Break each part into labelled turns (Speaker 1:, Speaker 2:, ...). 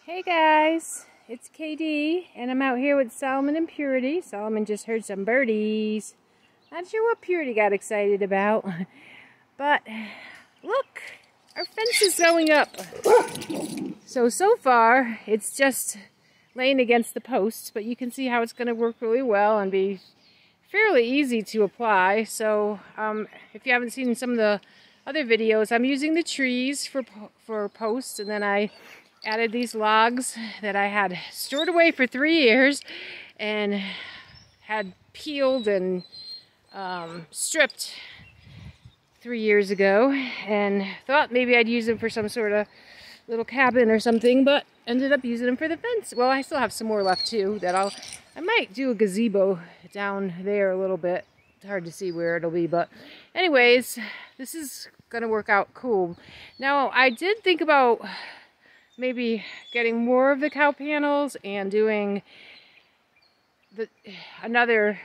Speaker 1: Hey guys, it's KD, and I'm out here with Solomon and Purity. Solomon just heard some birdies. Not sure what Purity got excited about, but look, our fence is going up. So far, it's just laying against the posts, but you can see how it's going to work really well and be fairly easy to apply. So if you haven't seen some of the other videos, I'm using the trees for posts, and then I added these logs that I had stored away for 3 years and had peeled and stripped 3 years ago, and thought maybe I'd use them for some sort of little cabin or something, but ended up using them for the fence. Well, I still have some more left too that I might do a gazebo down there a little bit. It's hard to see where it'll be, but anyways, this is gonna work out cool. Now, I did think about maybe getting more of the cow panels and doing another,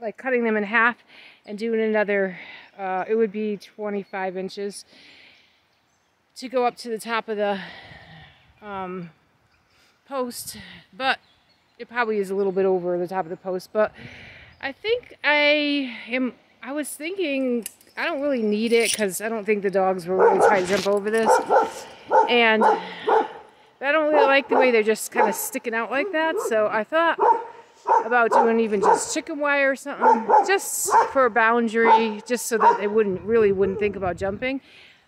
Speaker 1: like cutting them in half and doing another, it would be 25 inches to go up to the top of the post, but it probably is a little bit over the top of the post. But I think I was thinking I don't really need it because I don't think the dogs will really try to jump over this, and I don't really like the way they're just kind of sticking out like that. So I thought about doing even just chicken wire or something, just for a boundary, just so that they wouldn't think about jumping.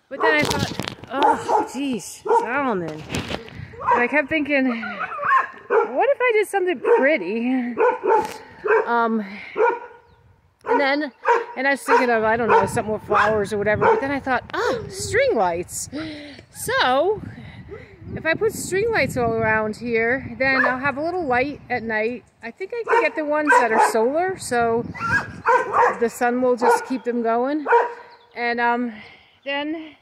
Speaker 1: But then I thought, oh, geez, Solomon. And I kept thinking, what if I did something pretty? And I was thinking of, I don't know, something with flowers or whatever. But then I thought, oh, string lights. So if I put string lights all around here, then I'll have a little light at night. I think I can get the ones that are solar, so the sun will just keep them going. And then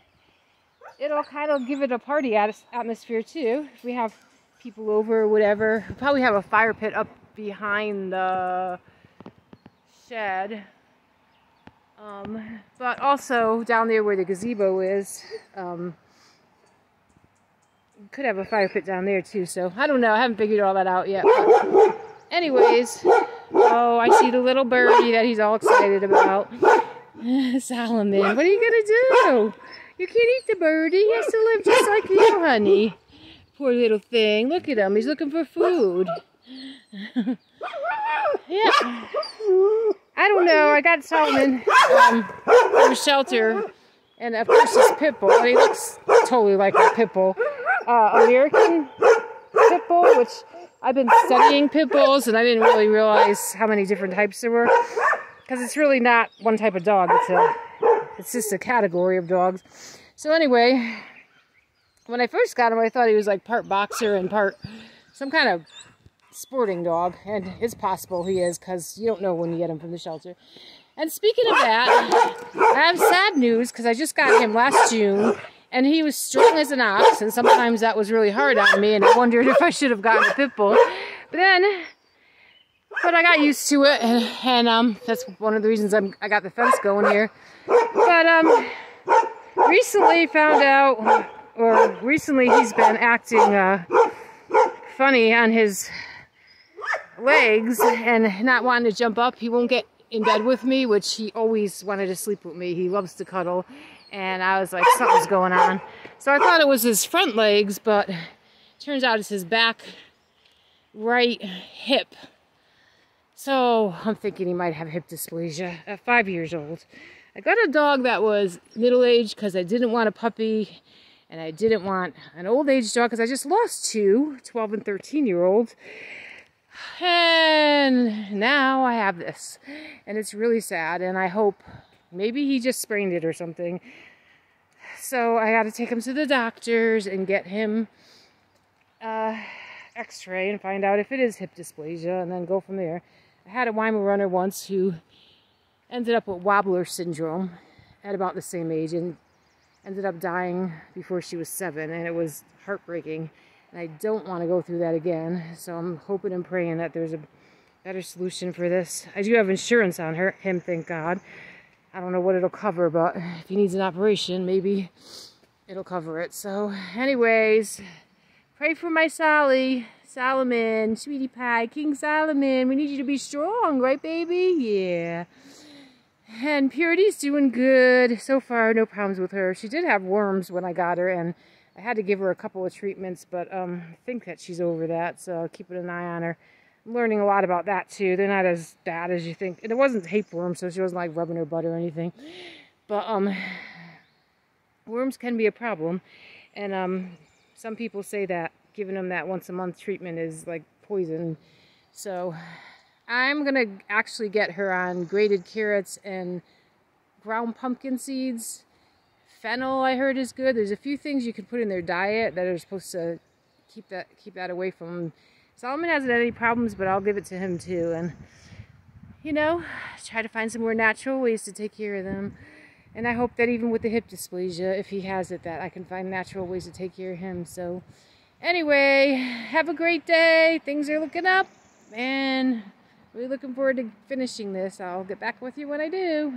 Speaker 1: it'll kind of give it a party atmosphere too. If we have people over or whatever, we'll probably have a fire pit up behind the shed. But also down there where the gazebo is, could have a fire pit down there too, so I don't know. I haven't figured all that out yet. But anyways, oh, I see the little birdie that he's all excited about. Solomon, what are you gonna do? You can't eat the birdie. He has to live just like you, honey. Poor little thing. Look at him. He's looking for food. Yeah. I don't know. I got Solomon from a shelter, and of course he's pit bull. And he looks totally like a pit bull. American pit bull, which I've been studying pit bulls, and I didn't really realize how many different types there were, because it's really not one type of dog. It's just a category of dogs. So anyway, when I first got him, I thought he was like part boxer and part some kind of sporting dog, and it's possible he is, because you don't know when you get him from the shelter. And speaking of that, I have sad news, because I just got him last June, and he was strong as an ox, and sometimes that was really hard on me, and I wondered if I should have gotten a pit bull. But I got used to it, and that's one of the reasons I got the fence going here. But recently found out, or recently he's been acting funny on his legs and not wanting to jump up. He won't get in bed with me, which he always wanted to sleep with me. He loves to cuddle. And I was like, something's going on. So I thought it was his front legs, but turns out it's his back right hip. So I'm thinking he might have hip dysplasia at 5 years old. I got a dog that was middle-aged because I didn't want a puppy, and I didn't want an old-age dog because I just lost two 12 and 13-year-olds. And now I have this, and it's really sad, and I hope maybe he just sprained it or something. So I got to take him to the doctors and get him x-ray and find out if it is hip dysplasia, and then go from there. I had a Weimaraner once who ended up with wobbler syndrome at about the same age and ended up dying before she was 7, and it was heartbreaking. And I don't want to go through that again, so I'm hoping and praying that there's a better solution for this. I do have insurance on him, thank God. I don't know what it'll cover, but if he needs an operation, maybe it'll cover it. So anyways, Pray for my Solomon, sweetie pie, King Solomon. We need you to be strong, right, baby? Yeah. And Purity's doing good. So far, no problems with her. She did have worms when I got her, and I had to give her a couple of treatments, but I think that she's over that, so I'll keep an eye on her. I'm learning a lot about that, too. They're not as bad as you think. And it wasn't tapeworm, so she wasn't, like, rubbing her butt or anything. But worms can be a problem. And some people say that giving them that once-a-month treatment is, like, poison. So I'm going to actually get her on grated carrots and ground pumpkin seeds. Fennel, I heard, is good. There's a few things you can put in their diet that are supposed to keep that away from them. Solomon hasn't had any problems, but I'll give it to him too. And, you know, try to find some more natural ways to take care of them. And I hope that even with the hip dysplasia, if he has it, that I can find natural ways to take care of him. So, anyway, have a great day. Things are looking up. And really looking forward to finishing this. I'll get back with you when I do.